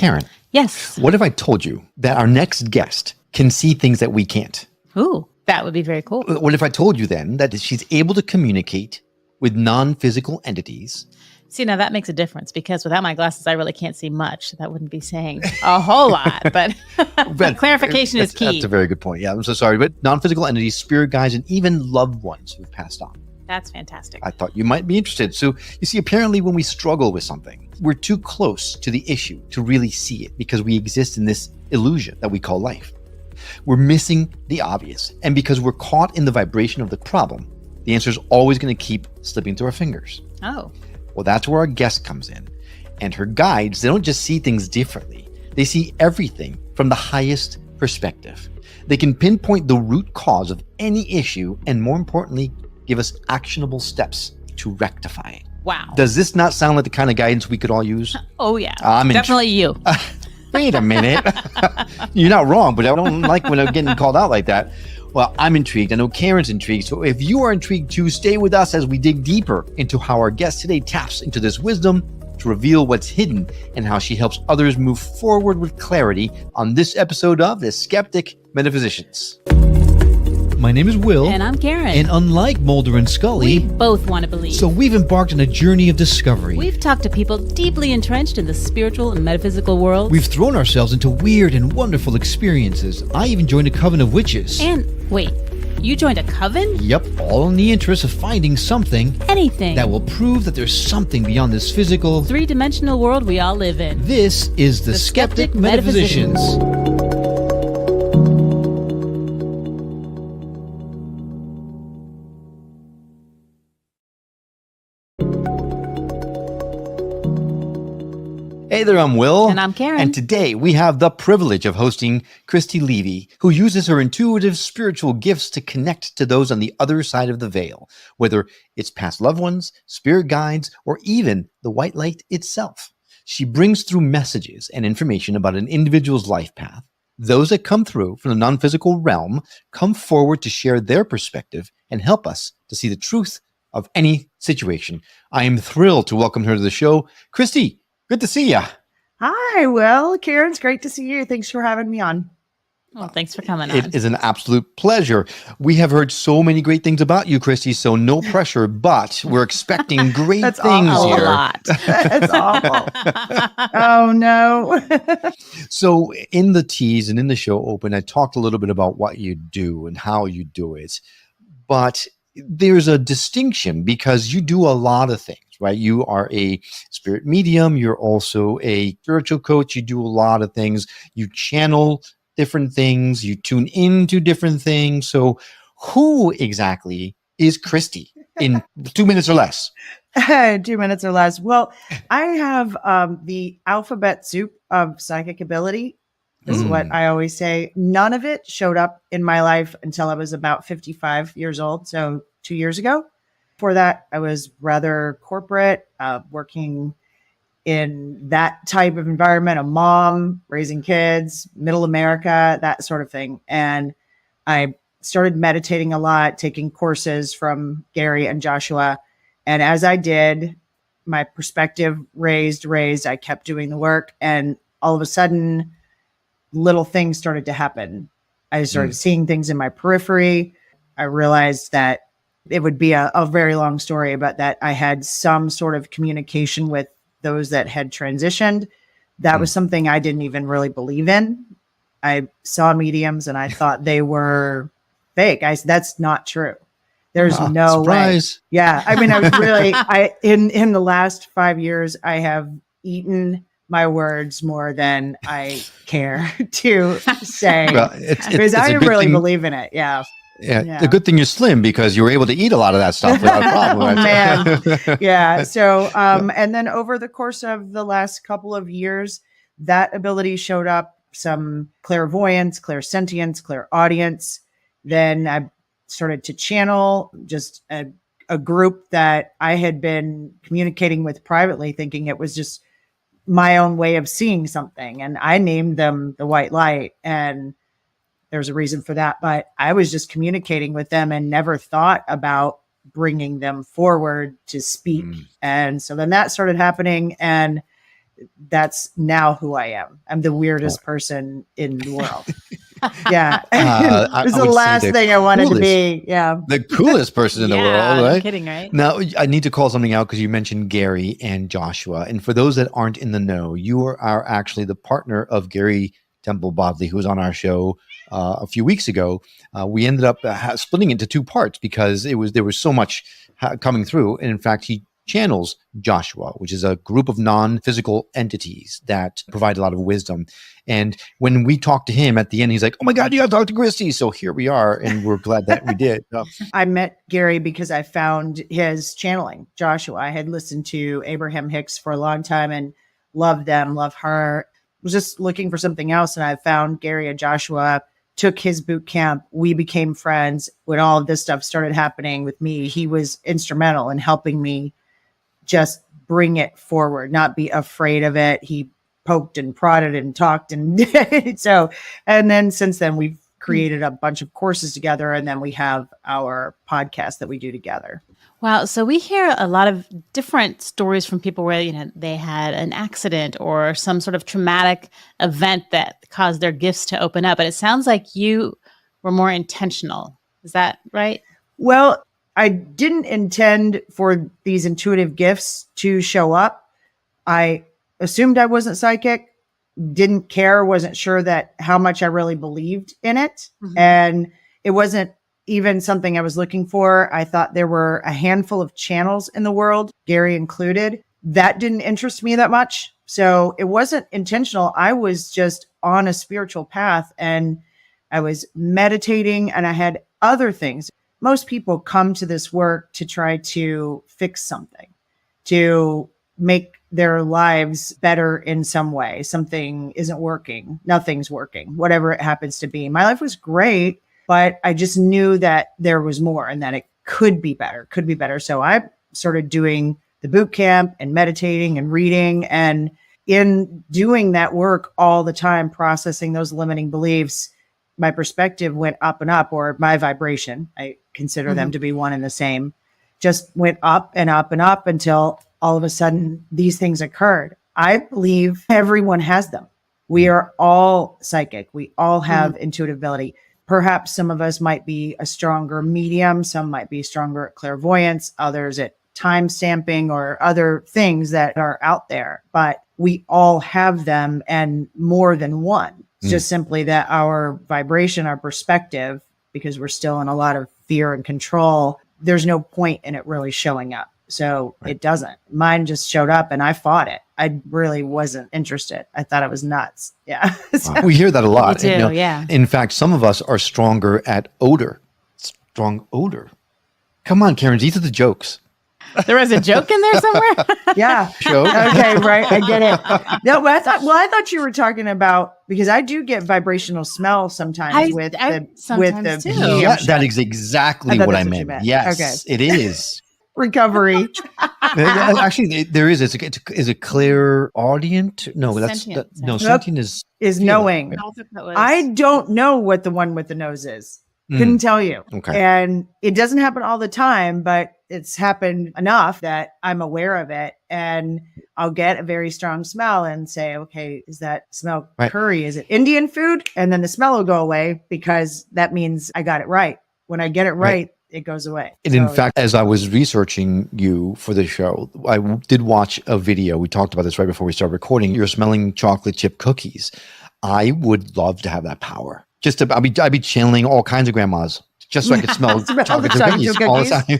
Karen. Yes. What if I told you that our next guest can see things that we can't? Ooh, that would be very cool. What if I told you then that she's able to communicate with non-physical entities? See, now that makes a difference because without my glasses, I really can't see much. That wouldn't be saying a whole lot, but clarification is key. That's a very good point. Yeah, I'm so sorry. But non-physical entities, spirit guides, and even loved ones who've passed on. That's fantastic. I thought you might be interested. So you see, apparently when we struggle with something, we're too close to the issue to really see it because we exist in this illusion that we call life. We're missing the obvious. And because we're caught in the vibration of the problem, the answer is always going to keep slipping through our fingers. Oh. Well, that's where our guest comes in. And her guides, they don't just see things differently. They see everything from the highest perspective. They can pinpoint the root cause of any issue and, more importantly, give us actionable steps to rectify it. Wow. Does this not sound like the kind of guidance we could all use? Oh, yeah. Definitely you. Wait a minute. You're not wrong, but I don't like when I'm getting called out like that. Well, I'm intrigued. I know Karen's intrigued. So if you are intrigued too, stay with us as we dig deeper into how our guest today taps into this wisdom to reveal what's hidden and how she helps others move forward with clarity on this episode of the Skeptic Metaphysicians. My name is Will. And I'm Karen. And unlike Mulder and Scully, we both want to believe. So we've embarked on a journey of discovery. We've talked to people deeply entrenched in the spiritual and metaphysical world. We've thrown ourselves into weird and wonderful experiences. I even joined a coven of witches. And wait, you joined a coven? Yep, all in the interest of finding something. Anything. That will prove that there's something beyond this physical, three-dimensional world we all live in. This is the Skeptic Metaphysicians. Hey there, I'm Will. And I'm Karen. And today we have the privilege of hosting Christy Levy, who uses her intuitive spiritual gifts to connect to those on the other side of the veil, whether it's past loved ones, spirit guides, or even the white light itself. She brings through messages and information about an individual's life path. Those that come through from the non-physical realm come forward to share their perspective and help us to see the truth of any situation. I am thrilled to welcome her to the show. Christy, good to see you. Hi, Will. Karen, it's great to see you. Thanks for having me on. Well, thanks for coming on. It is an absolute pleasure. We have heard so many great things about you, Christy, so no pressure, but we're expecting great things here. A lot. That's awful. Oh, no. So in the tease and in the show open, I talked a little bit about what you do and how you do it. But there's a distinction because you do a lot of things. Right? You are a spirit medium. You're also a spiritual coach. You do a lot of things. You channel different things. You tune into different things. So who exactly is Christy in 2 minutes or less? 2 minutes or less. Well, I have the alphabet soup of psychic ability is what I always say. None of it showed up in my life until I was about 55 years old. So 2 years ago. Before that, I was rather corporate, working in that type of environment, a mom, raising kids, middle America, that sort of thing. And I started meditating a lot, taking courses from Gary and Joshua. And as I did, my perspective raised. I kept doing the work. And all of a sudden, little things started to happen. I started seeing things in my periphery. I realized that it would be a very long story, but that I had some sort of communication with those that had transitioned. That was something I didn't even really believe in. I saw mediums and I thought they were fake. That's not true. There's no surprise. Way. Yeah. I mean, I was really, in the last 5 years, I have eaten my words more than I care to say. Well, because I really believe in it. Yeah. Yeah. The good thing you're slim because you were able to eat a lot of that stuff without a problem. Oh, man. Yeah. So, and then over the course of the last couple of years, that ability showed up, some clairvoyance, clairsentience, clairaudience. Then I started to channel just a group that I had been communicating with privately, thinking it was just my own way of seeing something. And I named them the white light. And there's a reason for that, but I was just communicating with them and never thought about bringing them forward to speak. And so then that started happening. And that's now who I am. I'm the weirdest person in the world. Yeah. It's the last thing I wanted to be. Yeah. The coolest person in the world, right? No kidding, right? Now, I need to call something out because you mentioned Gary and Joshua. And for those that aren't in the know, you are actually the partner of Gary Temple Bodley, who was on our show a few weeks ago. We ended up splitting into two parts because there was so much coming through. And in fact, he channels Joshua, which is a group of non-physical entities that provide a lot of wisdom. And when we talked to him at the end, he's like, "Oh my God, you got to talk to Christy." So here we are, and we're glad that we did. I met Gary because I found his channeling, Joshua. I had listened to Abraham Hicks for a long time and loved them, love her. Was just looking for something else, and I found Gary and Joshua. Took his boot camp. We became friends. When all of this stuff started happening with me, he was instrumental in helping me just bring it forward, not be afraid of it. He poked and prodded and talked. And and then since then we've created a bunch of courses together. And then we have our podcast that we do together. Wow. So we hear a lot of different stories from people where, they had an accident or some sort of traumatic event that caused their gifts to open up. But it sounds like you were more intentional. Is that right? Well, I didn't intend for these intuitive gifts to show up. I assumed I wasn't psychic, didn't care, wasn't sure that how much I really believed in it. Mm-hmm. And it wasn't even something I was looking for. I thought there were a handful of channels in the world, Gary included. That didn't interest me that much. So it wasn't intentional. I was just on a spiritual path and I was meditating and I had other things. Most people come to this work to try to fix something, to make their lives better in some way. Something isn't working. Nothing's working, whatever it happens to be. My life was great, but I just knew that there was more and that it could be better. So I started doing the boot camp and meditating and reading. And in doing that work all the time, processing those limiting beliefs, my perspective went up and up, or my vibration, I consider them to be one and the same, just went up and up and up until all of a sudden these things occurred. I believe everyone has them. We are all psychic. We all have intuitive ability. Perhaps some of us might be a stronger medium. Some might be stronger at clairvoyance, others at time stamping or other things that are out there, but we all have them and more than one. It's just simply that our vibration, our perspective, because we're still in a lot of fear and control, there's no point in it really showing up. So it doesn't. Mine just showed up and I fought it. I really wasn't interested. I thought it was nuts. Yeah. Wow. We hear that a lot. We do, yeah. In fact, some of us are stronger at odor. Strong odor. Come on, Karen. These are the jokes. There was a joke in there somewhere? Yeah. Joke? Okay, right. I get it. No, but I thought you were talking about, because I do get vibrational smell sometimes with the too. Yeah, that is exactly what I meant. Yes, it is. Recovery. Actually, there is. Is a clear audient? No, that's Sentient. sentient is knowing. I don't know what the one with the nose is. Couldn't tell you. Okay. And it doesn't happen all the time, but it's happened enough that I'm aware of it. And I'll get a very strong smell and say, okay, is that smell curry? Is it Indian food? And then the smell will go away because that means I got it right. When I get it right, it goes away. And in fact, as I was researching you for the show, I did watch a video. We talked about this right before we started recording. You're smelling chocolate chip cookies. I would love to have that power. I'd be channeling all kinds of grandmas just so I could smell chocolate chip cookies all the time.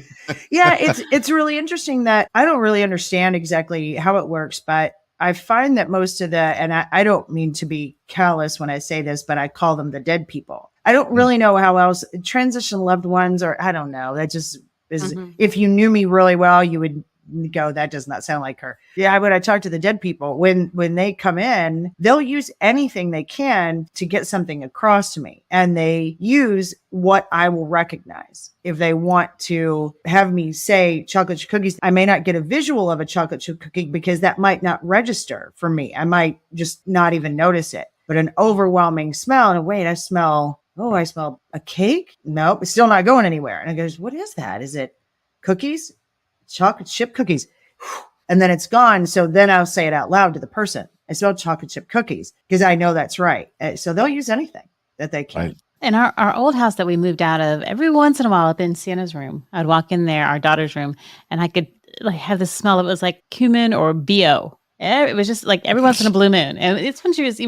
Yeah, it's really interesting that I don't really understand exactly how it works, but I find that most of and I don't mean to be callous when I say this, but I call them the dead people. I don't really know how else transition loved ones, or I don't know. That just is, if you knew me really well, you would go, that does not sound like her. Yeah. When I talk to the dead people, when they come in, they'll use anything they can to get something across to me. And they use what I will recognize. If they want to have me say chocolate chip cookies, I may not get a visual of a chocolate chip cookie because that might not register for me. I might just not even notice it, but an overwhelming smell. And wait, I smell a cake. Nope. It's still not going anywhere. And I goes, what is that? Is it cookies? Chocolate chip cookies. and then it's gone. So then I'll say it out loud to the person. I smell chocolate chip cookies because I know that's right. So they'll use anything that they can. Right. In our old house that we moved out of, every once in a while up in Sienna's room, I'd walk in there, our daughter's room, and I could like have the smell. It was like cumin or BO. It was just like every once in a blue moon. And it's when she was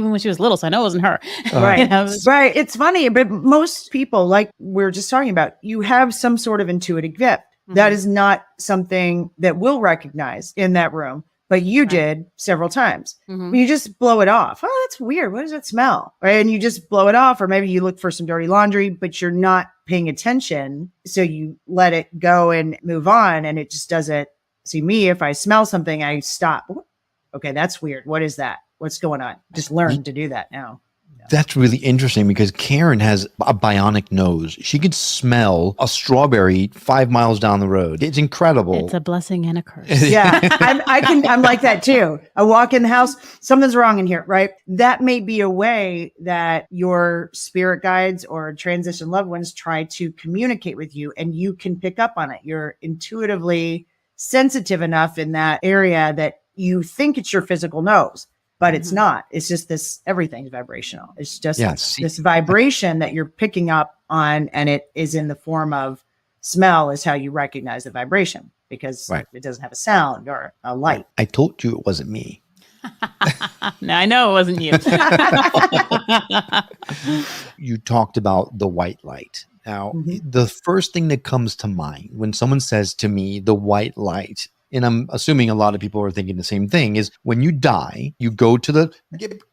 little, so I know it wasn't her. Right. You know, it was- Right. It's funny, but most people, like we were just talking about, you have some sort of intuitive gift. That is not something that we'll recognize in that room, but you did several times. You just blow it off. Oh, that's weird. What does that smell? Right. And you just blow it off, or maybe you look for some dirty laundry, but you're not paying attention. So you let it go and move on. And it just doesn't see me. If I smell something, I stop. Okay, that's weird. What is that? What's going on? Just learn to do that now. That's really interesting because Karen has a bionic nose. She could smell a strawberry 5 miles down the road. It's incredible. It's a blessing and a curse. Yeah, I'm like that too. I walk in the house, something's wrong in here, right? That may be a way that your spirit guides or transition loved ones try to communicate with you, and you can pick up on it. You're intuitively sensitive enough in that area that you think it's your physical nose, but it's not. It's just this, everything's vibrational. It's just this vibration that you're picking up on, and it is in the form of smell is how you recognize the vibration, because it doesn't have a sound or a light. I told you it wasn't me. No, I know it wasn't you. You talked about the white light. Now, the first thing that comes to mind when someone says to me, the white light, and I'm assuming a lot of people are thinking the same thing, is when you die, you go to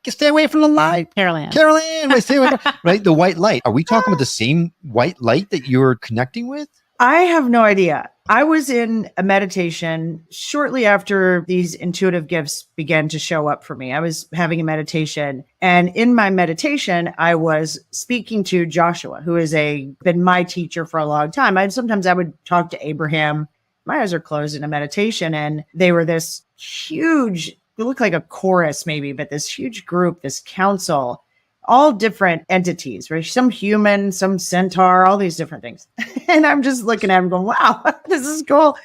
stay away from the light. Carol Ann, stay away from, right? The white light. Are we talking about the same white light that you're connecting with? I have no idea. I was in a meditation shortly after these intuitive gifts began to show up for me. I was having a meditation, and in my meditation, I was speaking to Joshua, who has been my teacher for a long time. Sometimes I would talk to Abraham. My eyes are closed in a meditation, and they were this huge, it looked like a chorus maybe, but this huge group, this council, all different entities, right? Some human, some centaur, all these different things. And I'm just looking at them going, wow, this is cool.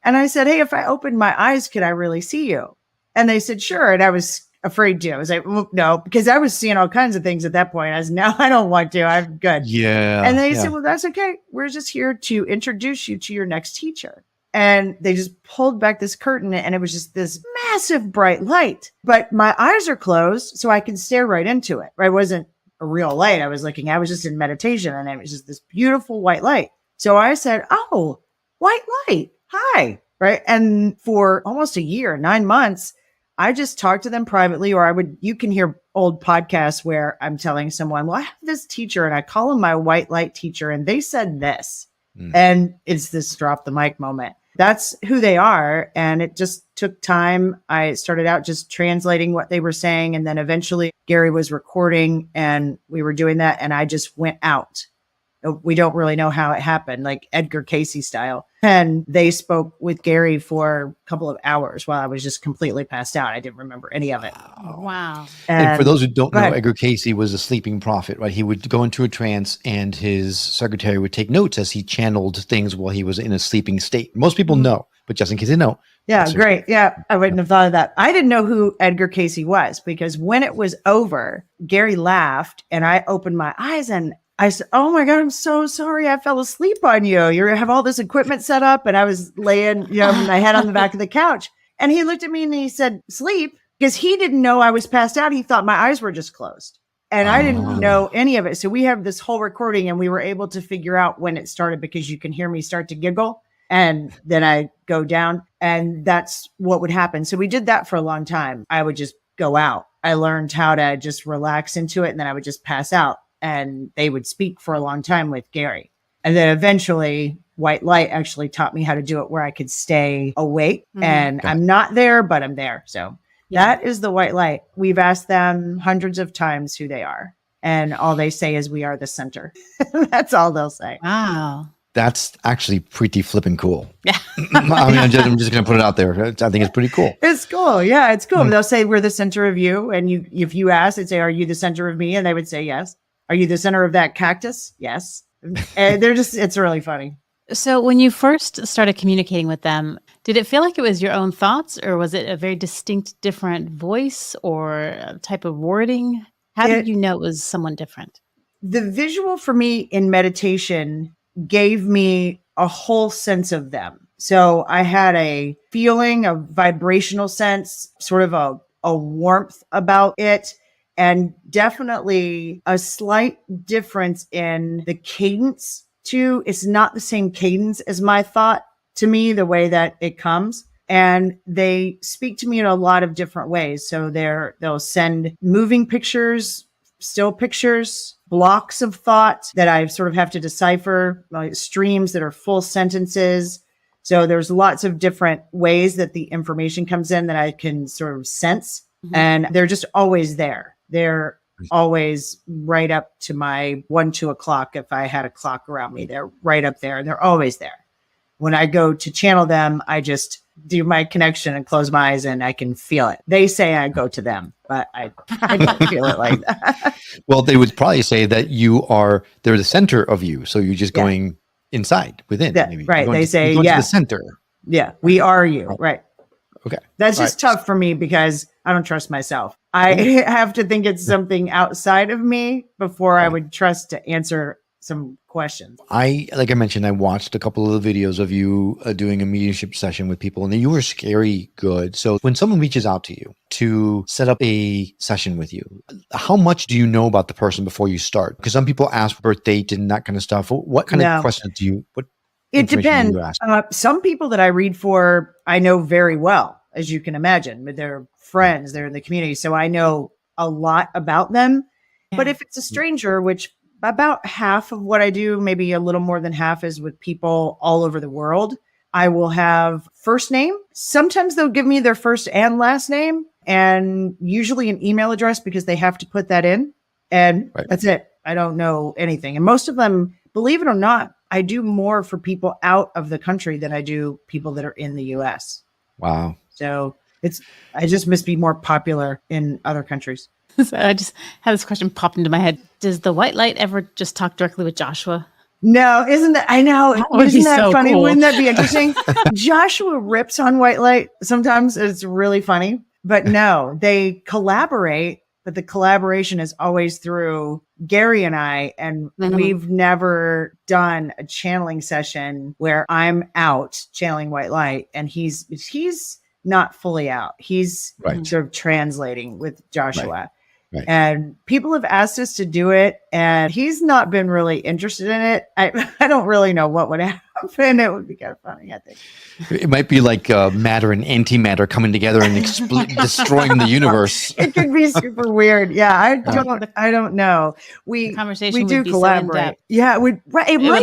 And I said, hey, if I opened my eyes, could I really see you? And they said, sure. And I was afraid to. I was like, well, no, because I was seeing all kinds of things at that point. I was, no, I don't want to. I'm good. Yeah. And they said, well, that's okay. We're just here to introduce you to your next teacher. And they just pulled back this curtain, and it was just this massive bright light. But my eyes are closed, so I can stare right into it. Right? It wasn't a real light I was looking at. I was just in meditation, and it was just this beautiful white light. So I said, oh, white light. Hi. Right. And for almost a year, 9 months, I just talked to them privately, or you can hear old podcasts where I'm telling someone, well, I have this teacher and I call him my white light teacher, and they said this. And it's this drop the mic moment. That's who they are. And it just took time. I started out just translating what they were saying. And then eventually Gary was recording and we were doing that. And I just went out. We don't really know how it happened, like Edgar Casey style. And they spoke with Gary for a couple of hours while I was just completely passed out. I didn't remember any of it. Wow. And for those who don't know, Edgar Casey was a sleeping prophet, right? He would go into a trance and his secretary would take notes as he channeled things while he was in a sleeping state. Most people know, but just in case they know. Yeah, great. Yeah, I wouldn't have thought of that. I didn't know who Edgar Casey was, because when it was over, Gary laughed and I opened my eyes and I said, oh my God, I'm so sorry. I fell asleep on you. You have all this equipment set up. And I was laying, my head on the back of the couch. And he looked at me and he said, sleep, because he didn't know I was passed out. He thought my eyes were just closed. And I didn't know any of it. So we have this whole recording and we were able to figure out when it started, because you can hear me start to giggle. And then I go down, and that's what would happen. So we did that for a long time. I would just go out. I learned how to just relax into it. And then I would just pass out. And they would speak for a long time with Gary. And then eventually white light actually taught me how to do it where I could stay awake and I'm not there, but I'm there. So that is the white light. We've asked them hundreds of times who they are. And all they say is, we are the center. That's all they'll say. Wow. That's actually pretty flipping cool. Yeah. I mean, I'm just going to put it out there. I think it's pretty cool. It's cool. Yeah, it's cool. They'll say, we're the center of you. And if you ask, they'd say, are you the center of me? And they would say, yes. Are you the center of that cactus? Yes. And it's really funny. So when you first started communicating with them, did it feel like it was your own thoughts, or was it a very distinct, different voice or a type of wording? How did you know it was someone different? The visual for me in meditation gave me a whole sense of them. So I had a feeling, a vibrational sense, sort of a warmth about it, and definitely a slight difference in the cadence too. It's not the same cadence as my thought to me, the way that it comes. And they speak to me in a lot of different ways. So they'll send moving pictures, still pictures, blocks of thought that I sort of have to decipher, like streams that are full sentences. So there's lots of different ways that the information comes in that I can sort of sense. Mm-hmm. And they're just always there. They're always right up to my 1, 2 o'clock. If I had a clock around me, they're right up there. They're always there. When I go to channel them, I just do my connection and close my eyes and I can feel it. They say I go to them, but I don't feel it like that. Well, they would probably say that they're the center of you. So you're just going inside, within. Maybe. Right. They say, to the center. Yeah, we are you. Right. Okay. That's just tough for me because I don't trust myself. I have to think it's something outside of me before I would trust to answer some questions. Like I mentioned, I watched a couple of the videos of you doing a mediumship session with people, and you were scary good. So when someone reaches out to you to set up a session with you, how much do you know about the person before you start? Because some people ask birth date and that kind of stuff. What kind of questions do you? It depends. Some people that I read for, I know very well, as you can imagine. They're friends, they're in the community, so I know a lot about them. Yeah. But if it's a stranger, which about half of what I do, maybe a little more than half, is with people all over the world, I will have first name. Sometimes they'll give me their first and last name, and usually an email address because they have to put that in. And that's it. I don't know anything. And most of them, believe it or not, I do more for people out of the country than I do people that are in the US. Wow. So I just must be more popular in other countries. So I just had this question pop into my head. Does the white light ever just talk directly with Joshua? No, isn't that? I know. Isn't that so funny? Cool. Wouldn't that be interesting? Joshua rips on white light. Sometimes it's really funny, but no, they collaborate, but the collaboration is always through Gary and I, and we've never done a channeling session where I'm out channeling white light and he's not fully out. He's sort of translating with Joshua. Right. And people have asked us to do it, and he's not been really interested in it. I don't really know what would happen. It would be kind of funny, I think. It might be like matter and antimatter coming together and destroying the universe. It could be super weird. Yeah, I don't know. We do collaborate. So yeah, it would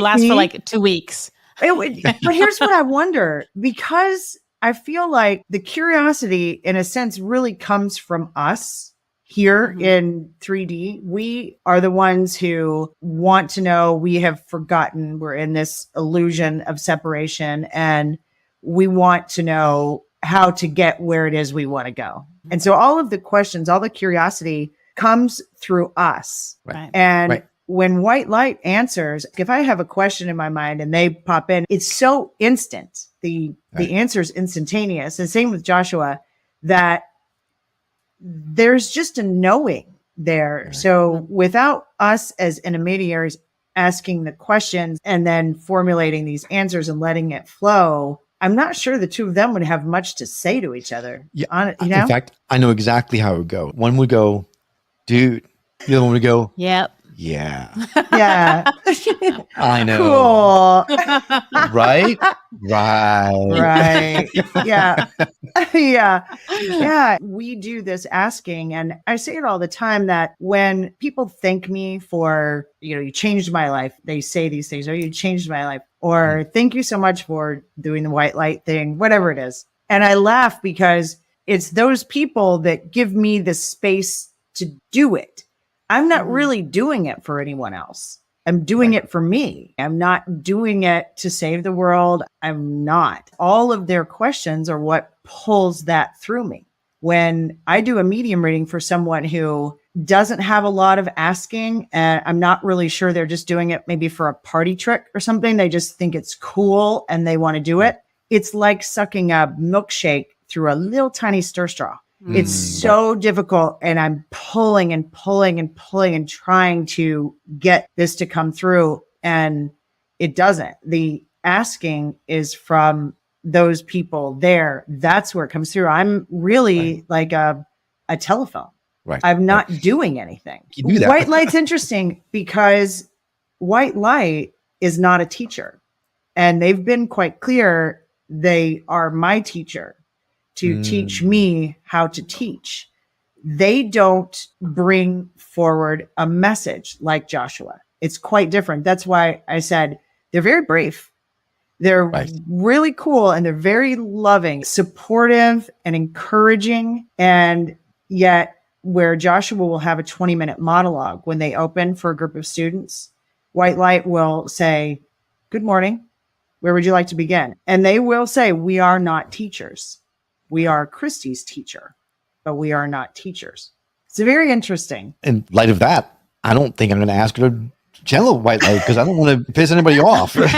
last for like 2 weeks. But here's what I wonder, because I feel like the curiosity, in a sense, really comes from us. Here in 3D, we are the ones who want to know. We have forgotten. We're in this illusion of separation, and we want to know how to get where it is we want to go. And so all of the questions, all the curiosity comes through us. Right. And when white light answers, if I have a question in my mind and they pop in, it's so instant. The answer is instantaneous. And same with Joshua, that there's just a knowing there. Right. So without us as intermediaries asking the questions and then formulating these answers and letting it flow, I'm not sure the two of them would have much to say to each other. Yeah. In fact, I know exactly how it would go. One would go, dude. The other one would go, yep. Yeah. Yeah. I know. Cool. Right. Yeah. Yeah. We do this asking, and I say it all the time that when people thank me for, you changed my life, they say these things, or you changed my life, or thank you so much for doing the white light thing, whatever it is. And I laugh because it's those people that give me the space to do it. I'm not really doing it for anyone else. I'm doing it for me. I'm not doing it to save the world. I'm not. All of their questions are what pulls that through me. when I do a medium reading for someone who doesn't have a lot of asking, and I'm not really sure they're just doing it maybe for a party trick or something. They just think it's cool and they want to do it. It's like sucking a milkshake through a little tiny stir straw. It's so difficult. And I'm pulling and pulling and pulling and trying to get this to come through. And it doesn't. The asking is from those people there. That's where it comes through. I'm really like a telephone. Right. I'm not doing anything. You do that. White light's interesting because white light is not a teacher. And they've been quite clear. They are my teacher to teach me how to teach. They don't bring forward a message like Joshua. It's quite different. That's why I said they're very brave. They're really cool and they're very loving, supportive and encouraging. And yet where Joshua will have a 20-minute monologue when they open for a group of students, white light will say, "Good morning. Where would you like to begin?" And they will say, "We are not teachers. We are Christy's teacher, but we are not teachers." It's very interesting. In light of that, I don't think I'm going to ask her to channel white light because I don't want to piss anybody off. It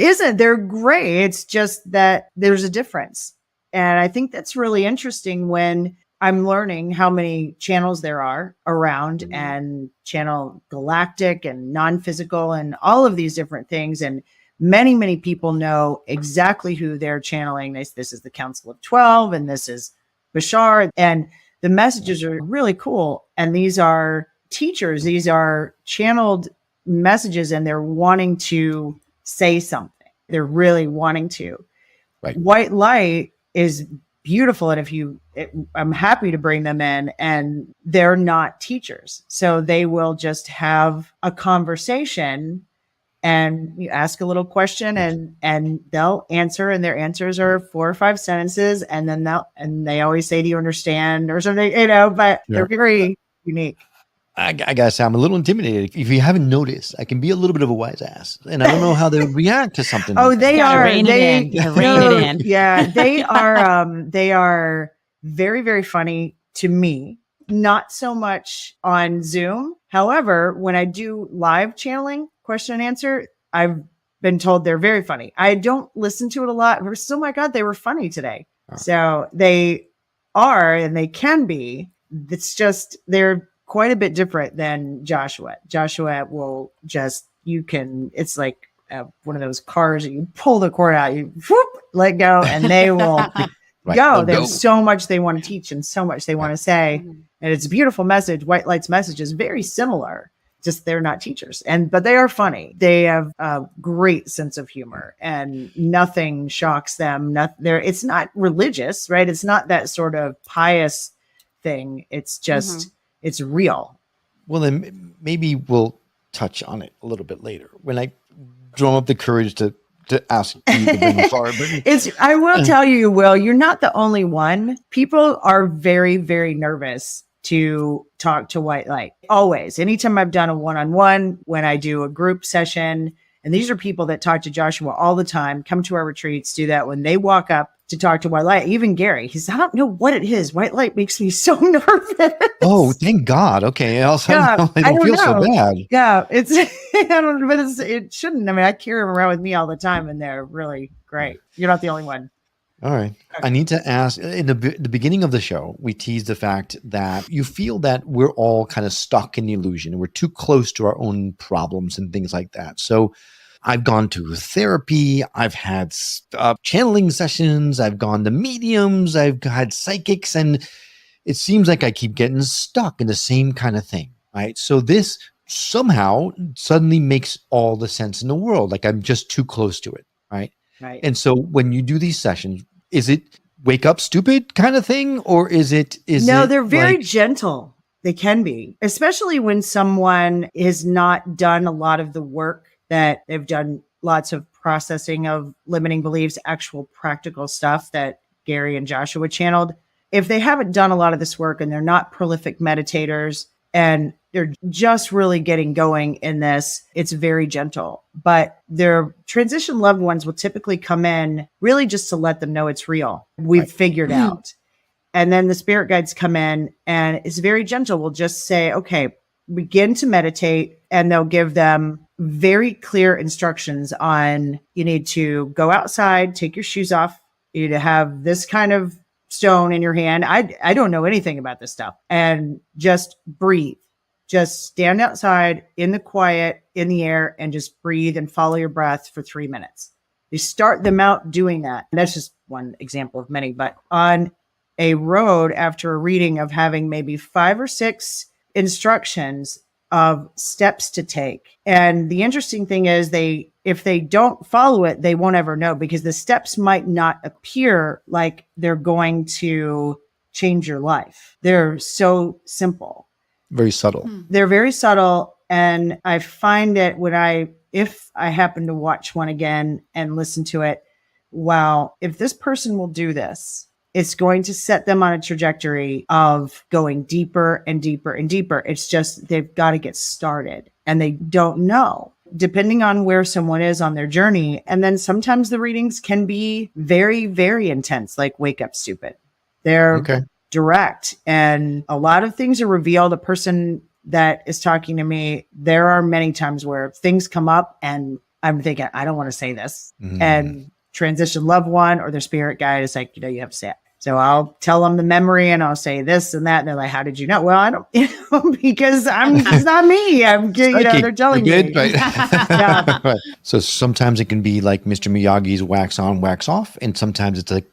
isn't. They're gray. It's just that there's a difference. And I think that's really interesting when I'm learning how many channels there are around and channel galactic and non-physical and all of these different things. And many, many people know exactly who they're channeling. This is the Council of 12 and this is Bashar. And the messages are really cool. And these are teachers. These are channeled messages and they're wanting to say something. They're really wanting to. Right. White light is beautiful. And I'm happy to bring them in, and they're not teachers. So they will just have a conversation and you ask a little question and they'll answer, and their answers are 4 or 5 sentences. And then they always say, "Do you understand?" or something, but they're very unique. I gotta say, I'm a little intimidated. If you haven't noticed, I can be a little bit of a wise ass, and I don't know how they would react to something. Oh, like they that. are. Rein it in. Yeah, they are. They are very, very funny to me. Not so much on Zoom. However, when I do live channeling, question and answer, I've been told they're very funny. I don't listen to it a lot. But oh my God, they were funny today. Oh. So they are, and they can be. It's just they're quite a bit different than Joshua. Joshua will just, it's like one of those cars, you pull the cord out, you whoop, let go, and they will go. There's so much they want to teach and so much they want to say. And it's a beautiful message. White light's message is very similar, just they're not teachers. But they are funny. They have a great sense of humor and nothing shocks them. It's not religious, right? It's not that sort of pious thing. It's just, it's real. Well, then maybe we'll touch on it a little bit later when I drum up the courage to ask you to bring it forward. I will tell you, Will, you're not the only one. People are very, very nervous to talk to white light. Always. Anytime I've done a one-on-one, when I do a group session, and these are people that talk to Joshua all the time, come to our retreats, do that. When they walk up to talk to white light, even Gary, he says, "I don't know what it is. White light makes me so nervous." Oh, thank God. Okay. Also, yeah, I don't feel so bad. Yeah, it shouldn't. I mean, I carry them around with me all the time and they're really great. You're not the only one. All right. I need to ask, in the beginning of the show, we teased the fact that you feel that we're all kind of stuck in the illusion and we're too close to our own problems and things like that. So I've gone to therapy. I've had channeling sessions. I've gone to mediums. I've had psychics. And it seems like I keep getting stuck in the same kind of thing, right? So this somehow suddenly makes all the sense in the world. Like I'm just too close to it, right? Right. And so when you do these sessions, is it wake up stupid kind of thing? Or is it they're very gentle. They can be, especially when someone has not done a lot of the work, that they've done lots of processing of limiting beliefs, actual practical stuff that Gary and Joshua channeled. If they haven't done a lot of this work and they're not prolific meditators and they're just really getting going in this, it's very gentle. But their transition loved ones will typically come in really just to let them know it's real. We've figured out. And then the spirit guides come in and it's very gentle. We'll just say, okay, begin to meditate, and they'll give them very clear instructions on, you need to go outside, take your shoes off, you need to have this kind of stone in your hand. I don't know anything about this stuff. And just breathe. Just stand outside in the quiet, in the air, and just breathe and follow your breath for 3 minutes. You start them out doing that. And that's just one example of many. But on a road, after a reading of having maybe 5 or 6 instructions of steps to take. And the interesting thing is if they don't follow it, they won't ever know, because the steps might not appear like they're going to change your life. They're so simple. Very subtle. They're very subtle. And I find that if I happen to watch one again and listen to it, wow, if this person will do this, it's going to set them on a trajectory of going deeper and deeper and deeper. It's just, they've got to get started and they don't know, depending on where someone is on their journey. And then sometimes the readings can be very, very intense, like Wake Up Stupid. They're direct, and a lot of things are revealed. A person that is talking to me, there are many times where things come up and I'm thinking, I don't want to say this. And transition loved one or their spirit guide is like, you have to say it. So I'll tell them the memory and I'll say this and that. And they're like, how did you know? Well, I don't, because it's not me. They're telling me. Right. Right. So sometimes it can be like Mr. Miyagi's wax on, wax off. And sometimes it's like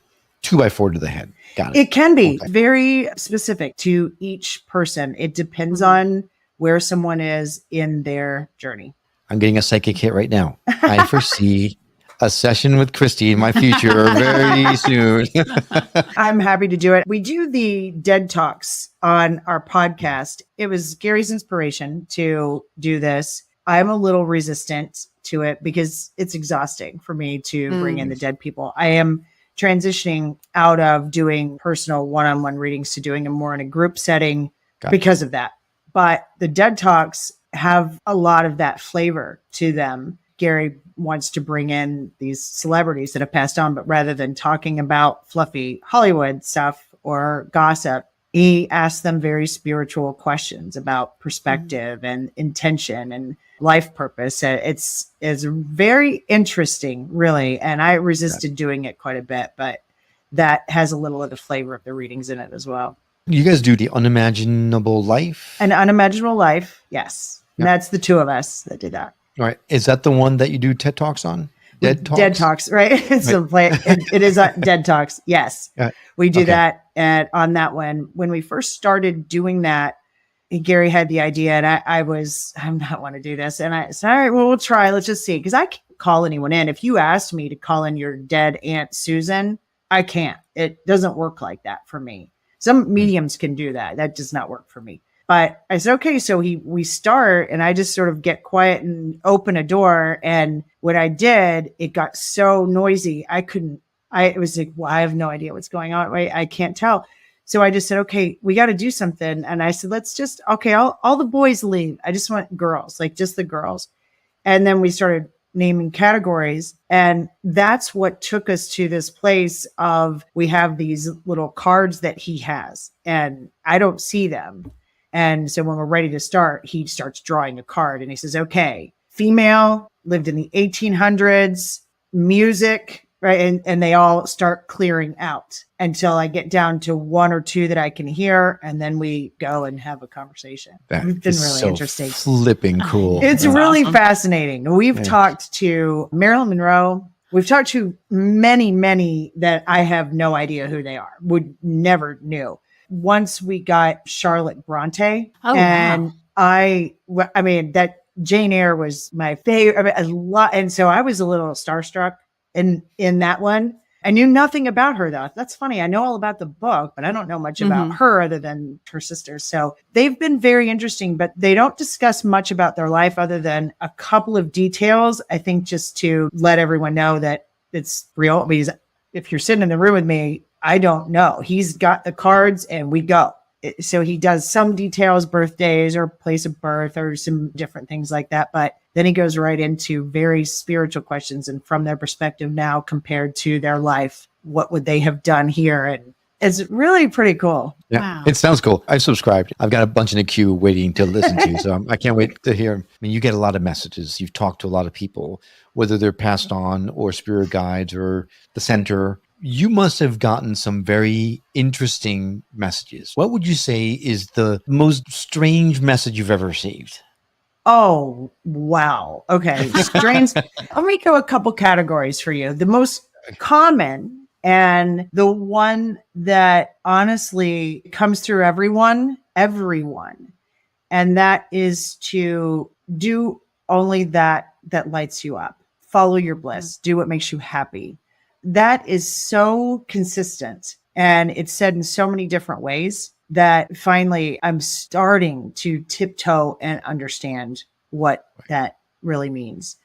2x4 to the head. Got it. It can be very specific to each person. It depends on where someone is in their journey. I'm getting a psychic hit right now. I foresee a session with Christy in my future very soon. I'm happy to do it. We do the dead talks on our podcast. It was Gary's inspiration to do this. I'm a little resistant to it because it's exhausting for me to bring in the dead people. I am transitioning out of doing personal one-on-one readings to doing them more in a group setting because of that. But the dead talks have a lot of that flavor to them. Gary wants to bring in these celebrities that have passed on, but rather than talking about fluffy Hollywood stuff or gossip, he asks them very spiritual questions about perspective and intention and life purpose. It's very interesting, really. And I resisted doing it quite a bit, but that has a little of the flavor of the readings in it as well. You guys do the unimaginable life? An unimaginable life. Yes. Yep. That's the two of us that did that. All right. Is that the one that you do TED Talks on? Dead Talks? Dead Talks, right? It is Dead Talks. Yes. We do that. And on that one, when we first started doing that, Gary had the idea and I'm not want to do this. And I said, all right, well, we'll try. Let's just see. Because I can't call anyone in. If you asked me to call in your dead Aunt Susan, I can't. It doesn't work like that for me. Some mediums can do that. That does not work for me. But I said, okay, so we start and I just sort of get quiet and open a door. And when I did, it got so noisy. It was like, well, I have no idea what's going on. I can't tell. So I just said, okay, we got to do something. And I said, all the boys leave. I just want girls, like just the girls. And then we started naming categories. And that's what took us to this place of, we have these little cards that he has and I don't see them. And so when we're ready to start, he starts drawing a card and he says, okay, female, lived in the 1800s, music, right? And they all start clearing out until I get down to one or two that I can hear. And then we go and have a conversation. It's been really so interesting. Flipping cool. It's really fascinating. We've talked to Marilyn Monroe. We've talked to many, many that I have no idea who they are, would never knew. Once we got Charlotte Bronte, and I mean, that Jane Eyre was my favorite. A lot, and so I was a little starstruck in that one. I knew nothing about her though. That's funny. I know all about the book, but I don't know much about her other than her sisters. So they've been very interesting, but they don't discuss much about their life other than a couple of details. I think just to let everyone know that it's real. Because if you're sitting in the room with me, I don't know. He's got the cards and we go. So he does some details, birthdays or place of birth or some different things like that. But then he goes right into very spiritual questions. And from their perspective now compared to their life, what would they have done here? And it's really pretty cool. Yeah, Wow. it sounds cool. I've subscribed. I've got a bunch in the queue waiting to listen to. So I can't wait to hear. I mean, you get a lot of messages. You've talked to a lot of people, whether they're passed on or spirit guides or the center. You must have gotten some very interesting messages. What would you say is the most strange message you've ever received? Oh, wow. Okay. Strange. Let me go a couple categories for you. The most common and the one that honestly comes through everyone, and that is to do only that lights you up. Follow your bliss. Do what makes you happy. That is so consistent, and it's said in so many different ways that finally I'm starting to tiptoe and understand what that really means.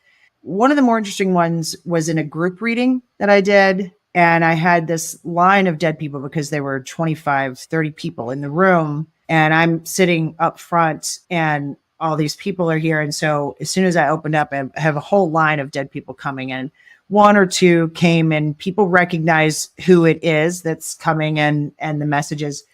One of the more interesting ones was in a group reading that I did. And I had this line of dead people because there were 25, 30 people in the room. And I'm sitting up front and all these people are here. And so as soon as I opened up, I have a whole line of dead people coming in. One or two came and people recognize who it is that's coming and the messages.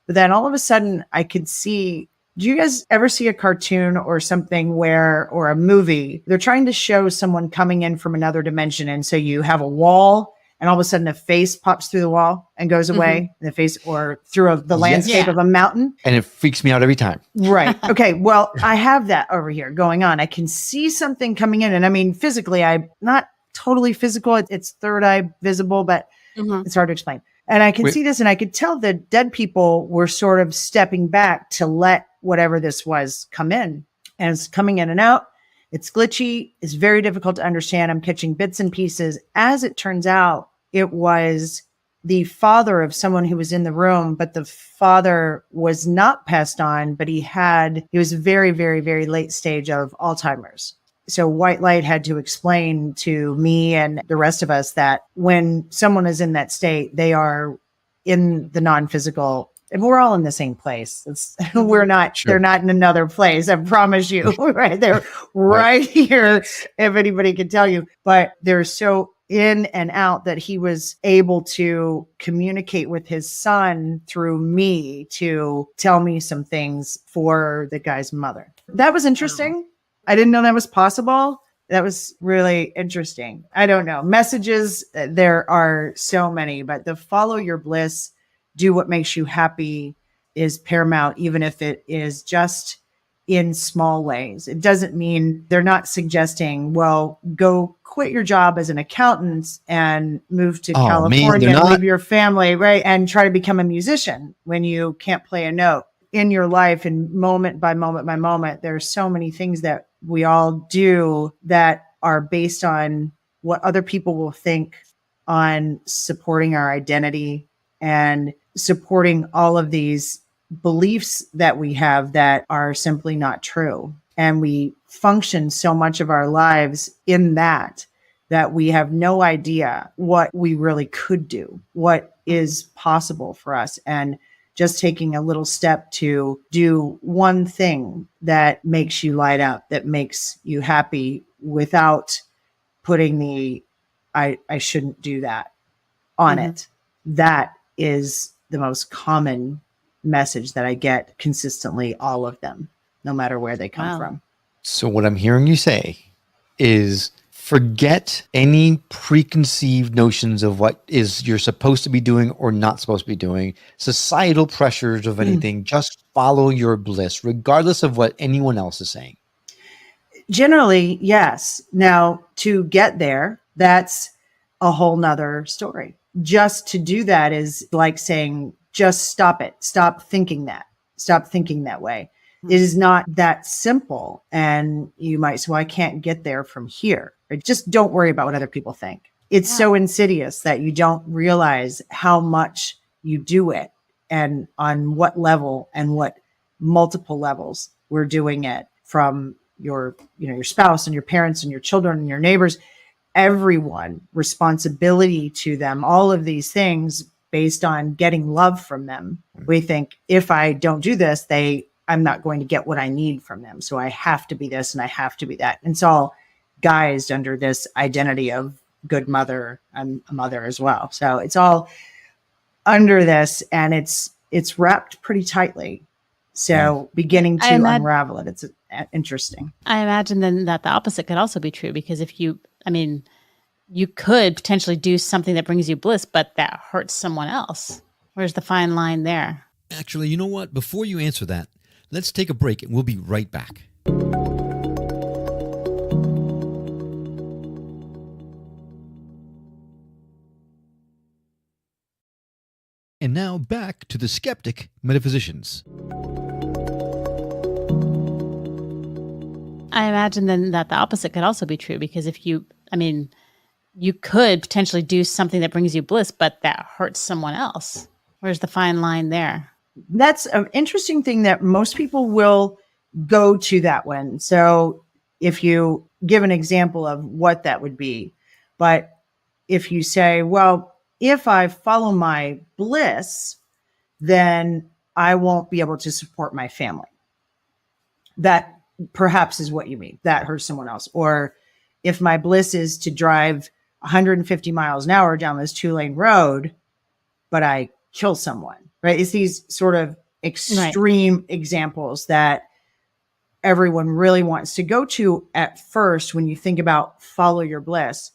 But then all of a sudden I could see, do you guys ever see a cartoon or something or a movie, they're trying to show someone coming in from another dimension. And so you have a wall and all of a sudden a face pops through the wall and goes away, the face or through the landscape of a mountain. And it freaks me out every time. Right. Okay. Well, I have that over here going on. I can see something coming in. And I mean, physically, I'm not totally physical. It's third eye visible, but it's hard to explain. And I can see this and I could tell the dead people were sort of stepping back to let whatever this was come in. And it's coming in and out. It's glitchy. It's very difficult to understand. I'm catching bits and pieces. As it turns out, it was the father of someone who was in the room, but the father was not passed on, but he was very, very, very late stage of Alzheimer's. So white light had to explain to me and the rest of us that when someone is in that state, they are in the non-physical. And we're all in the same place. We're not, They're not in another place. I promise you, right? They're right here. If anybody can tell you, but they're so in and out that he was able to communicate with his son through me to tell me some things for the guy's mother. That was interesting. I didn't know that was possible. That was really interesting. I don't know. Messages, there are so many, but the follow your bliss, do what makes you happy is paramount, even if it is just in small ways. It doesn't mean they're not suggesting, well, go quit your job as an accountant and move to California and leave your family, right? And try to become a musician when you can't play a note in your life. And moment by moment by moment, there's so many things that we all do that are based on what other people will think, on supporting our identity and supporting all of these beliefs that we have that are simply not true. And we function so much of our lives in that we have no idea what we really could do, what is possible for us. And just taking a little step to do one thing that makes you light up, that makes you happy without putting the, I shouldn't do that on it. That is the most common message that I get consistently, all of them, no matter where they come from. So what I'm hearing you say is forget any preconceived notions of what is you're supposed to be doing or not supposed to be doing, societal pressures of anything. Just follow your bliss, regardless of what anyone else is saying. Generally, yes. Now, to get there, that's a whole nother story. Just to do that is like saying, just stop it. Stop thinking that. Stop thinking that way. It is not that simple. And you might say, well, I can't get there from here. Or just don't worry about what other people think. It's so insidious that you don't realize how much you do it and on what level and what multiple levels we're doing it, from your spouse and your parents and your children and your neighbors, everyone, responsibility to them, all of these things. based on getting love from them. We think if I don't do this, I'm not going to get what I need from them. So I have to be this and I have to be that. And it's all guised under this identity of good mother. I'm a mother as well. So it's all under this, and it's wrapped pretty tightly. So beginning to unravel it, it's interesting. I imagine then that the opposite could also be true, because if you could potentially do something that brings you bliss, but that hurts someone else. Where's the fine line there? Actually, you know what? Before you answer that, let's take a break and we'll be right back. And now back to the Skeptic Metaphysicians. I imagine then that the opposite could also be true, because if you could potentially do something that brings you bliss, but that hurts someone else. Where's the fine line there? That's an interesting thing that most people will go to that one. So if you give an example of what that would be, but if you say, well, if I follow my bliss, then I won't be able to support my family. That perhaps is what you mean. That hurts someone else. Or if my bliss is to drive 150 miles an hour down this 2-lane road, but I kill someone, right? It's these sort of extreme examples that everyone really wants to go to at first when you think about follow your bliss.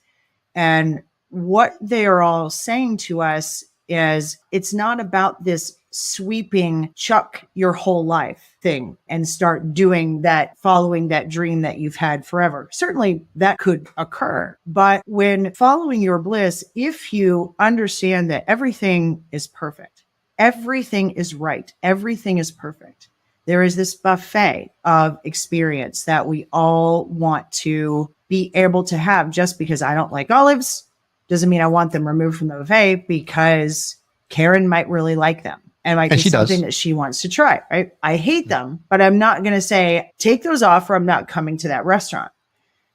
And what they are all saying to us is it's not about this sweeping chuck your whole life thing and start doing that, following that dream that you've had forever. Certainly that could occur. But when following your bliss, if you understand that everything is perfect, everything is right, everything is perfect, there is this buffet of experience that we all want to be able to have. Just because I don't like olives doesn't mean I want them removed from the buffet, because Karen might really like them. And might be something that she wants to try, right? I hate them, but I'm not going to say, take those off or I'm not coming to that restaurant.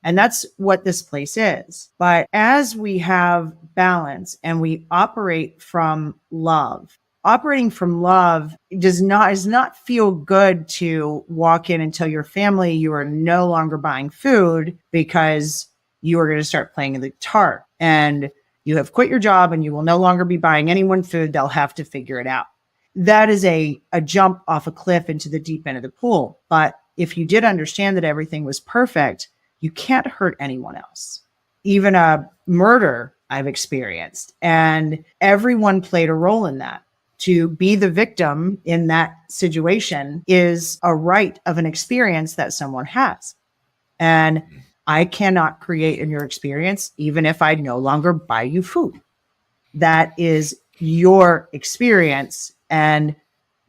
And that's what this place is. But as we have balance and we operate from love, operating from love does not feel good to walk in and tell your family you are no longer buying food because you are going to start playing the guitar and you have quit your job and you will no longer be buying anyone food. They'll have to figure it out. That is a jump off a cliff into the deep end of the pool. But if you did understand that everything was perfect, you can't hurt anyone else. Even a murder I've experienced, and everyone played a role in that. To be the victim in that situation is a right of an experience that someone has. And I cannot create in your experience, even if I no longer buy you food. That is your experience, and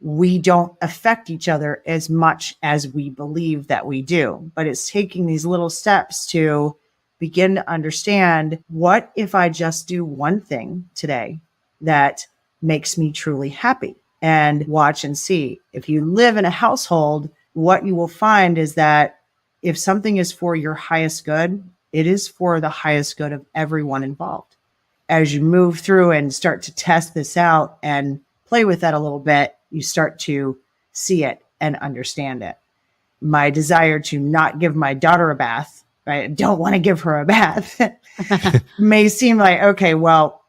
we don't affect each other as much as we believe that we do. But it's taking these little steps to begin to understand, what if I just do one thing today that makes me truly happy? And watch and see. If you live in a household, what you will find is that if something is for your highest good, it is for the highest good of everyone involved. As you move through and start to test this out and play with that a little bit, you start to see it and understand it. My desire to not give my daughter a bath, right? I don't want to give her a bath may seem like, okay, well,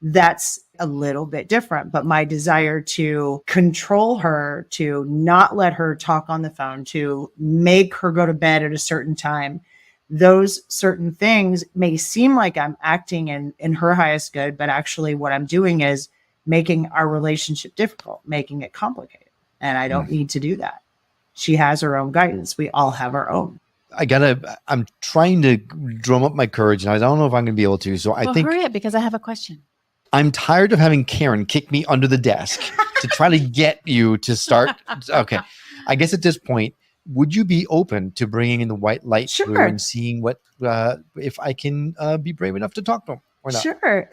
that's a little bit different, but my desire to control her, to not let her talk on the phone, to make her go to bed at a certain time, those certain things may seem like I'm acting in her highest good, but actually what I'm doing is making our relationship difficult, making it complicated. And I don't need to do that. She has her own guidance. We all have our own. I'm trying to drum up my courage, and I don't know if I'm going to be able to. So I think hurry up, because I have a question. I'm tired of having Karen kick me under the desk to try to get you to start. Okay. I guess at this point, would you be open to bringing in the white light through and seeing what, if I can be brave enough to talk to him or not? Sure.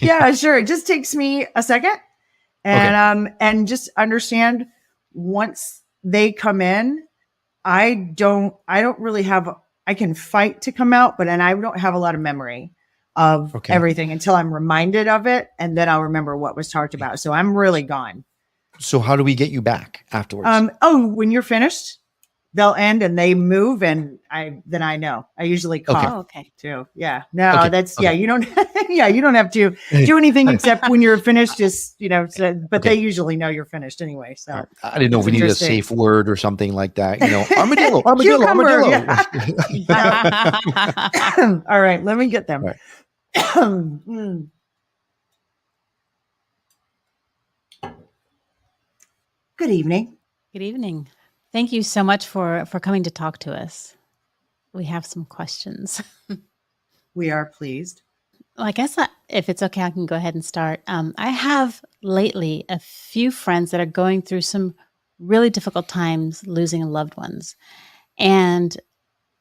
Yeah, sure. It just takes me a second, and just understand, once they come in, I don't really have, I can fight to come out, but I don't have a lot of memory. of Okay. everything until I'm reminded of it. And then I'll remember what was talked about. So I'm really gone. So how do we get you back afterwards? When you're finished, they'll end and they move. And then I know. I usually cough Okay. too. Yeah. No, Okay. that's, Okay. you don't, you don't have to do anything except when you're finished, just, but they usually know you're finished anyway. So All right. I didn't know if It's we needed a interesting. safe word or something like that. Armadillo, armadillo, Cucumber, armadillo. All right. Let me get them. Right. Mm. Good evening. Good evening. Thank you so much for coming to talk to us. We have some questions. We are pleased. Well, I guess if it's okay, I can go ahead and start. I have lately a few friends that are going through some really difficult times losing loved ones. And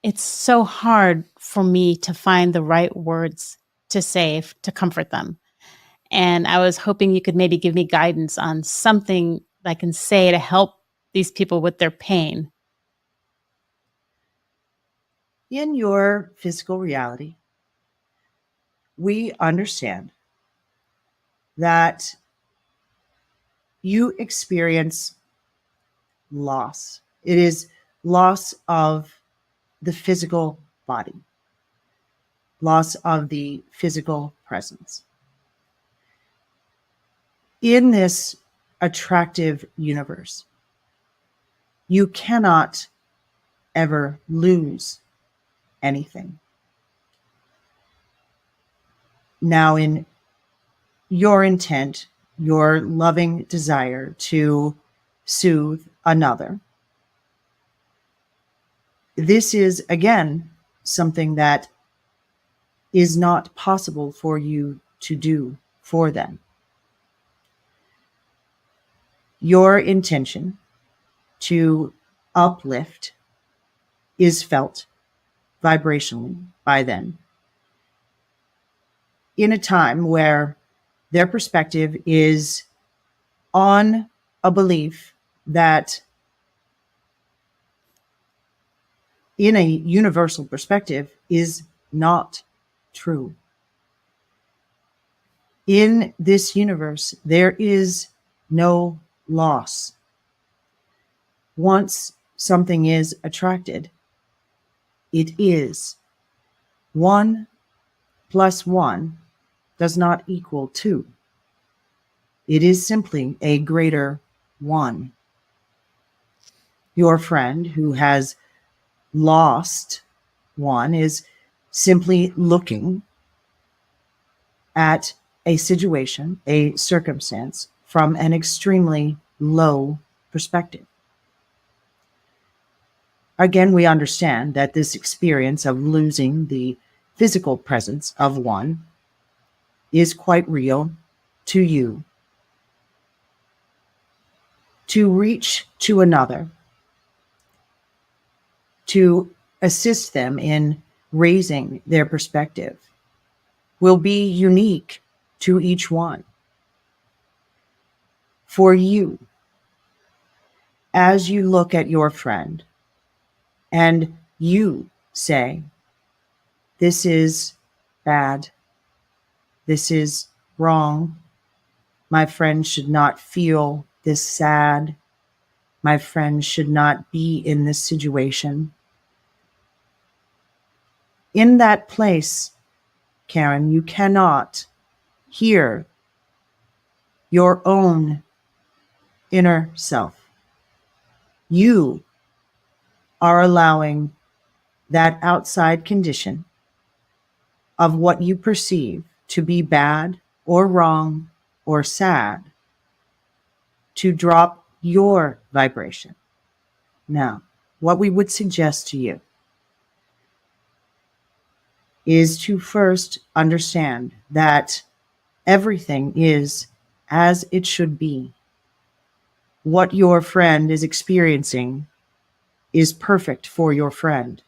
it's so hard for me to find the right words to say to comfort them. And I was hoping you could maybe give me guidance on something that I can say to help these people with their pain. In your physical reality, we understand that you experience loss. It is loss of the physical body, loss of the physical presence. In this attractive universe, you cannot ever lose anything. Now, in your intent, your loving desire to soothe another, this is, again, something that is not possible for you to do for them. Your intention to uplift is felt vibrationally by them in a time where their perspective is on a belief that in a universal perspective is not true. In this universe, there is no loss. Once something is attracted, it is. 1 + 1 does not equal 2. It is simply a greater 1. Your friend who has lost one is simply looking at a situation, a circumstance, from an extremely low perspective. Again, we understand that this experience of losing the physical presence of one is quite real to you. To reach to another, to assist them in raising their perspective, will be unique to each one. For you, as you look at your friend and you say, this is bad, this is wrong, my friend should not feel this sad, my friend should not be in this situation. In that place, Karen, you cannot hear your own inner self. You are allowing that outside condition of what you perceive to be bad or wrong or sad to drop your vibration. Now, what we would suggest to you is to first understand that everything is as it should be. What your friend is experiencing is perfect for your friend.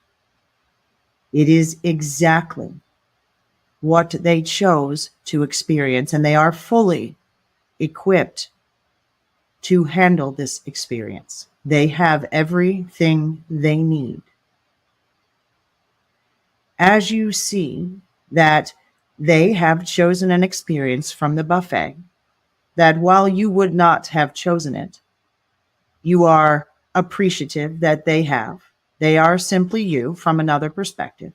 It is exactly what they chose to experience, and they are fully equipped to handle this experience. They have everything they need. As you see that They have chosen an experience from the buffet that while you would not have chosen it, you are appreciative that they have. They are simply you from another perspective.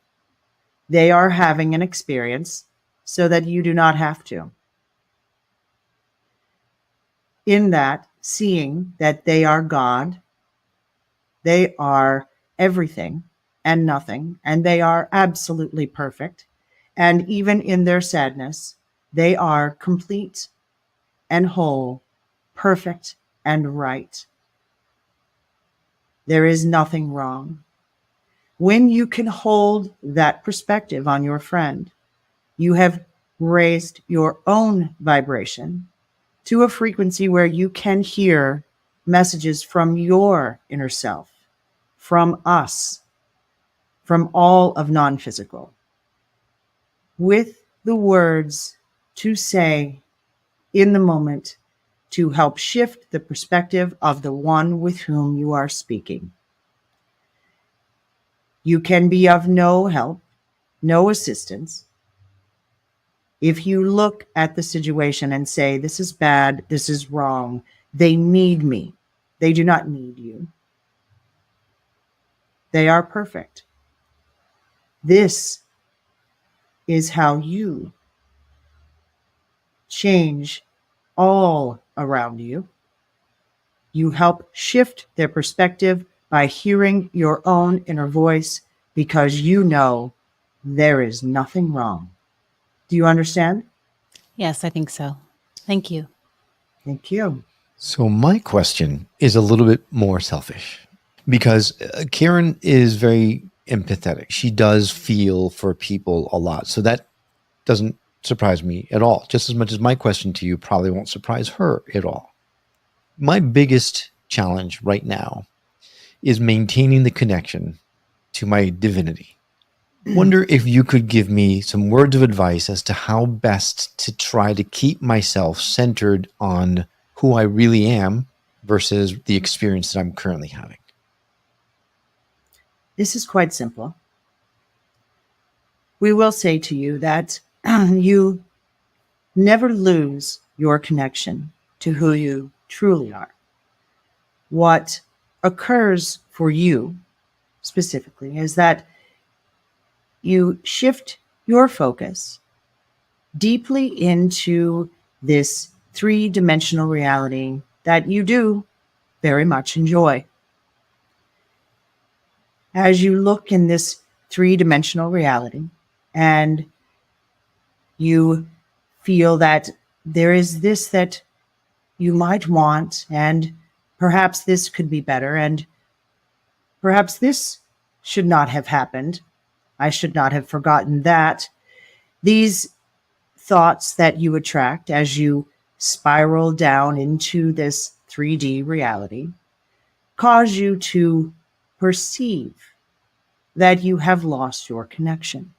They are having an experience so that you do not have to. In that, seeing that they are God, they are everything and nothing, and they are absolutely perfect. And even in their sadness, they are complete and whole, perfect and right. There is nothing wrong. When you can hold that perspective on your friend, you have raised your own vibration to a frequency where you can hear messages from your inner self, from us, from all of non-physical, with the words to say in the moment to help shift the perspective of the one with whom you are speaking. You can be of no help, no assistance, if you look at the situation and say, this is bad, this is wrong, they need me. They do not need you. They are perfect. This is how you change all around you. You help shift their perspective by hearing your own inner voice because you know there is nothing wrong. Do you understand? Yes, I think so. Thank you. Thank you. So my question is a little bit more selfish because Karen is very empathetic. She does feel for people a lot. So that doesn't surprise me at all. Just as much as my question to you probably won't surprise her at all. My biggest challenge right now is maintaining the connection to my divinity. Wonder if you could give me some words of advice as to how best to try to keep myself centered on who I really am versus the experience that I'm currently having. This is quite simple. We will say to you that you never lose your connection to who you truly are. What occurs for you specifically is that you shift your focus deeply into this three-dimensional reality that you do very much enjoy. As you look in this three-dimensional reality and you feel that there is this that you might want, and perhaps this could be better, and perhaps this should not have happened. I should not have forgotten that. These thoughts that you attract as you spiral down into this 3D reality cause you to perceive that you have lost your connection.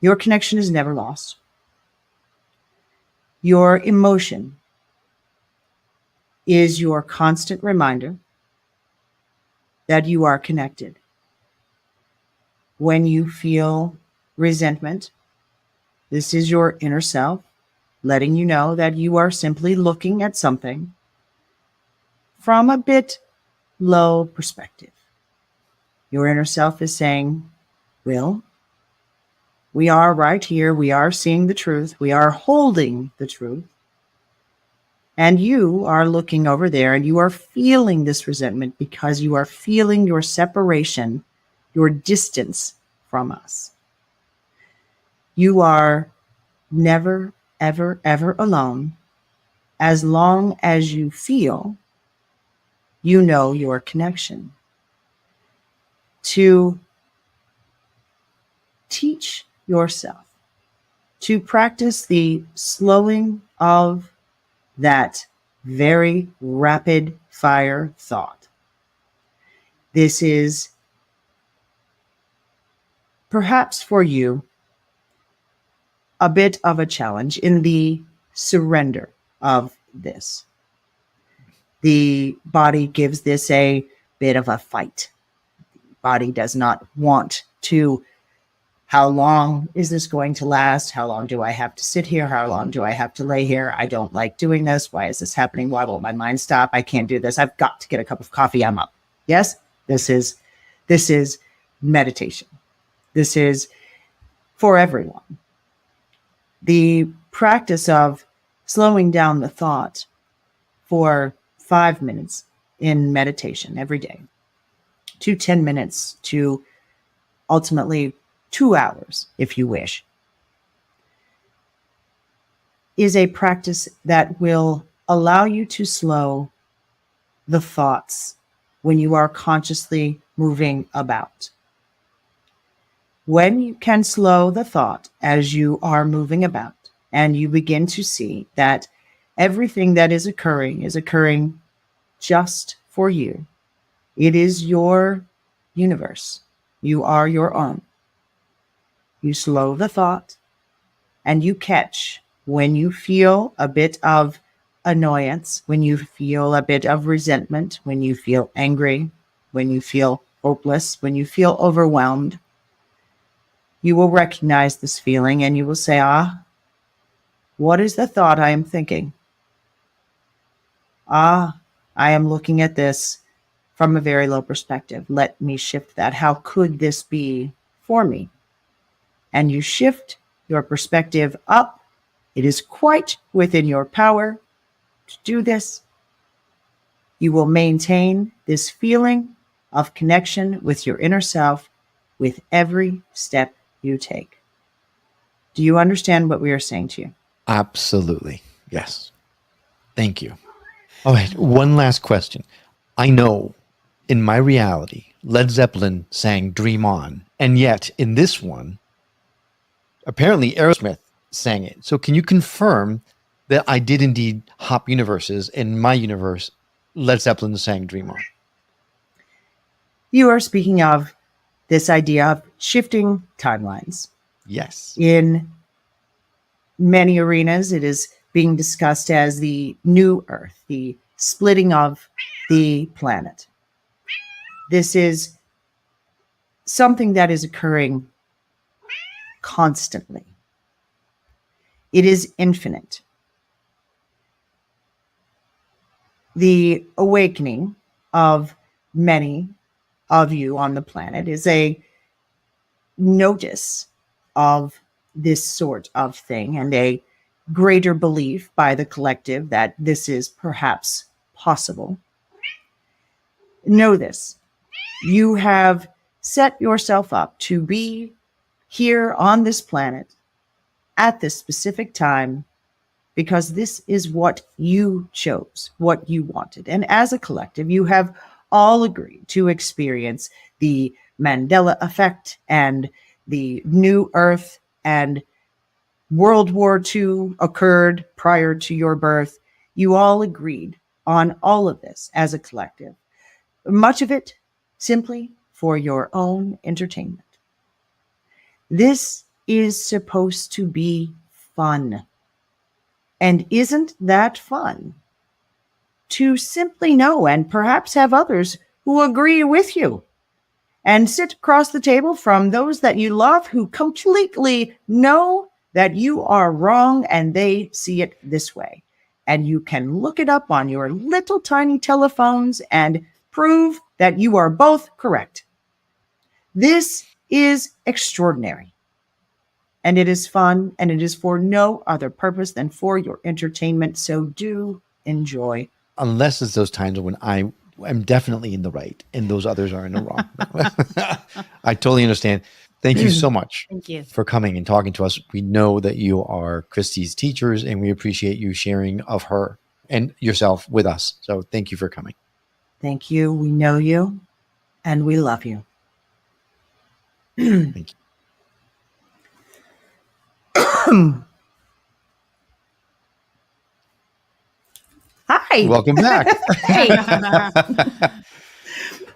Your connection is never lost. Your emotion is your constant reminder that you are connected. When you feel resentment, this is your inner self letting you know that you are simply looking at something from a bit low perspective. Your inner self is saying, Will, we are right here. We are seeing the truth. We are holding the truth. And you are looking over there and you are feeling this resentment because you are feeling your separation, your distance from us. You are never, ever, ever alone as long as you feel you know your connection. To teach yourself to practice the slowing of that very rapid fire thought. This is perhaps for you a bit of a challenge in the surrender of this. The body gives this a bit of a fight. The body does not want to How long is this going to last? How long do I have to sit here? How long do I have to lay here? I don't like doing this. Why is this happening? Why won't my mind stop? I can't do this. I've got to get a cup of coffee. I'm up. Yes, this is meditation. This is for everyone. The practice of slowing down the thought for 5 minutes in meditation every day, to 10 minutes, to ultimately 2 hours, if you wish, is a practice that will allow you to slow the thoughts when you are consciously moving about. When you can slow the thought as you are moving about, and you begin to see that everything that is occurring just for you. It is your universe. You are your own. You slow the thought and you catch when you feel a bit of annoyance, when you feel a bit of resentment, when you feel angry, when you feel hopeless, when you feel overwhelmed. You will recognize this feeling and you will say, what is the thought I am thinking? I am looking at this from a very low perspective. Let me shift that. How could this be for me? And you shift your perspective up. It is quite within your power to do this. You will maintain this feeling of connection with your inner self with every step you take. Do you understand what we are saying to you? Absolutely. Yes. Thank you. All right. One last question. I know in my reality, Led Zeppelin sang Dream On. And yet in this one, apparently Aerosmith sang it. So can you confirm that I did indeed hop universes? In my universe, Led Zeppelin sang Dream On? You are speaking of this idea of shifting timelines. Yes. In many arenas, it is being discussed as the new Earth, the splitting of the planet. This is something that is occurring constantly. It is infinite. The awakening of many of you on the planet is a notice of this sort of thing and a greater belief by the collective that this is perhaps possible. Know this. You have set yourself up to be here on this planet at this specific time because this is what you chose, what you wanted. And as a collective, you have all agreed to experience the Mandela effect and the new Earth, and World War II occurred prior to your birth. You all agreed on all of this as a collective. Much of it simply for your own entertainment. This is supposed to be fun. And isn't that fun? To simply know and perhaps have others who agree with you and sit across the table from those that you love who completely know that you are wrong and they see it this way. And you can look it up on your little tiny telephones and prove that you are both correct. This is extraordinary. And it is fun, and it is for no other purpose than for your entertainment. So do enjoy. Unless it's those times when I am definitely in the right and those others are in the wrong. I totally understand. Thank you so much Thank you. for coming and talking to us. We know that you are Christy's teachers, and we appreciate you sharing of her and yourself with us. So thank you for coming. Thank you. We know you, and we love you. Thank you. Hi. Welcome back. Hey.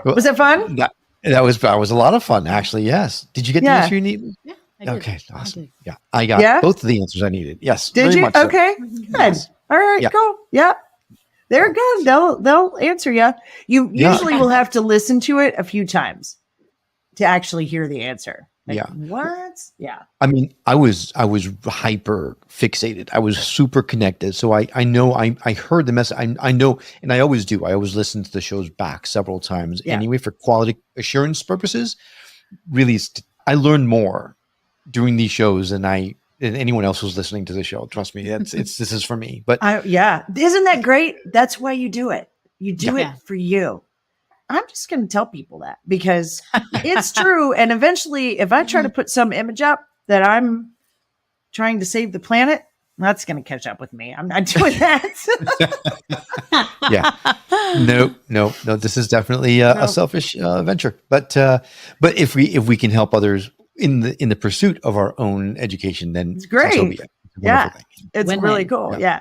Was it fun? That was a lot of fun, actually. Yes. Did you get the answer you needed? Yeah, I did. Okay, I awesome. did. Yeah, I got both of the answers I needed. Yes. Did very you? much so. Okay. Good. Yes. All right. Yeah. Cool. Yeah. They're good. They'll answer you. You usually will have to listen to it a few times to actually hear the answer. Like, Yeah. what? Yeah. I mean, I was hyper fixated. I was super connected. So I know I heard the message. I know, and I always do. I always listen to the shows back several times Yeah. anyway for quality assurance purposes. Really, I learned more doing these shows than anyone else who's listening to the show. Trust me, this is for me. But Yeah, isn't that great? That's why you do it. You do Yeah. it for you. I'm just going to tell people that because it's true. And eventually, if I try to put some image up that I'm trying to save the planet, that's going to catch up with me. I'm not doing that. yeah, no. This is definitely a selfish venture. But if we can help others in the pursuit of our own education, then It's great. so be it. It's a Yeah. wonderful thing. It's Win-win. really cool. Yeah.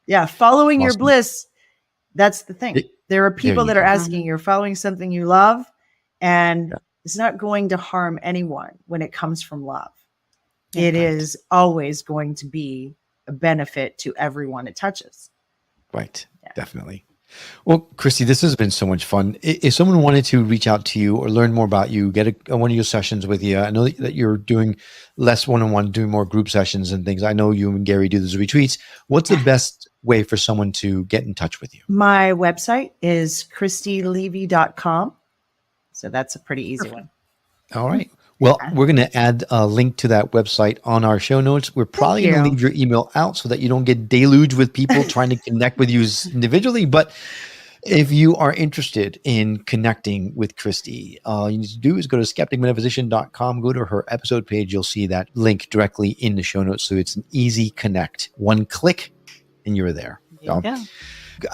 Yeah. Following your Awesome. bliss. That's the thing. There are people you that are go. asking, you're following something you love, and it's not going to harm anyone when it comes from love. Yeah, It right. is always going to be a benefit to everyone it touches. Right. Yeah. Definitely. Well, Christy, this has been so much fun. If someone wanted to reach out to you or learn more about you, get one of your sessions with you, I know that you're doing less one-on-one, doing more group sessions and things. I know you and Gary do those retreats. What's the best way for someone to get in touch with you? My website is christylevy.com. So that's a pretty easy one. All right. Well, we're going to add a link to that website on our show notes. We're probably going to you. leave your email out so that you don't get deluged with people trying to connect with you individually. But if you are interested in connecting with Christy, all you need to do is go to skepticmetaphysician.com, go to her episode page. You'll see that link directly in the show notes. So it's an easy connect. One click and you're there. There you go.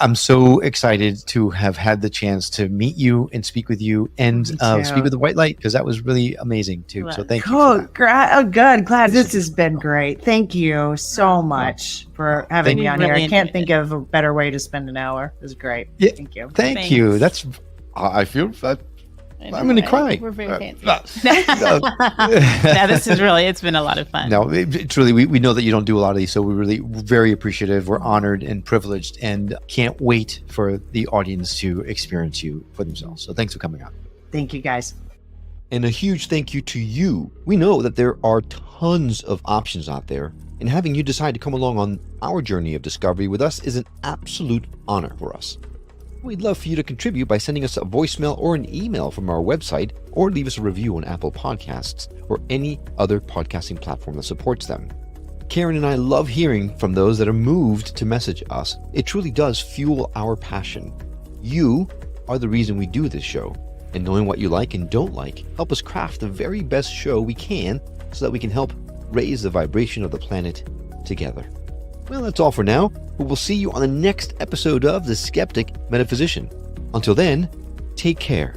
I'm so excited to have had the chance to meet you and speak with you and Me too. speak with the white light, because that was really amazing too. So thank you. Cool. For that. Oh, good. Glad this has been great. Thank you so much for having Thank me you. on here. Really I can't enjoyed think of a better way to spend an hour. It was great. Yeah. Thank you. Thank you. That's I feel I'm going to cry. We're very fancy. No, No, this is really, it's been a lot of fun. no, it's really, we know that you don't do a lot of these, so we're really very appreciative. We're honored and privileged and can't wait for the audience to experience you for themselves. So thanks for coming on. Thank you, guys. And a huge thank you to you. We know that there are tons of options out there, and having you decide to come along on our journey of discovery with us is an absolute honor for us. We'd love for you to contribute by sending us a voicemail or an email from our website, or leave us a review on Apple Podcasts or any other podcasting platform that supports them. Karen and I love hearing from those that are moved to message us. It truly does fuel our passion. You are the reason we do this show, and knowing what you like and don't like help us craft the very best show we can so that we can help raise the vibration of the planet together. Well, that's all for now, but we'll see you on the next episode of The Skeptic Metaphysician. Until then, take care.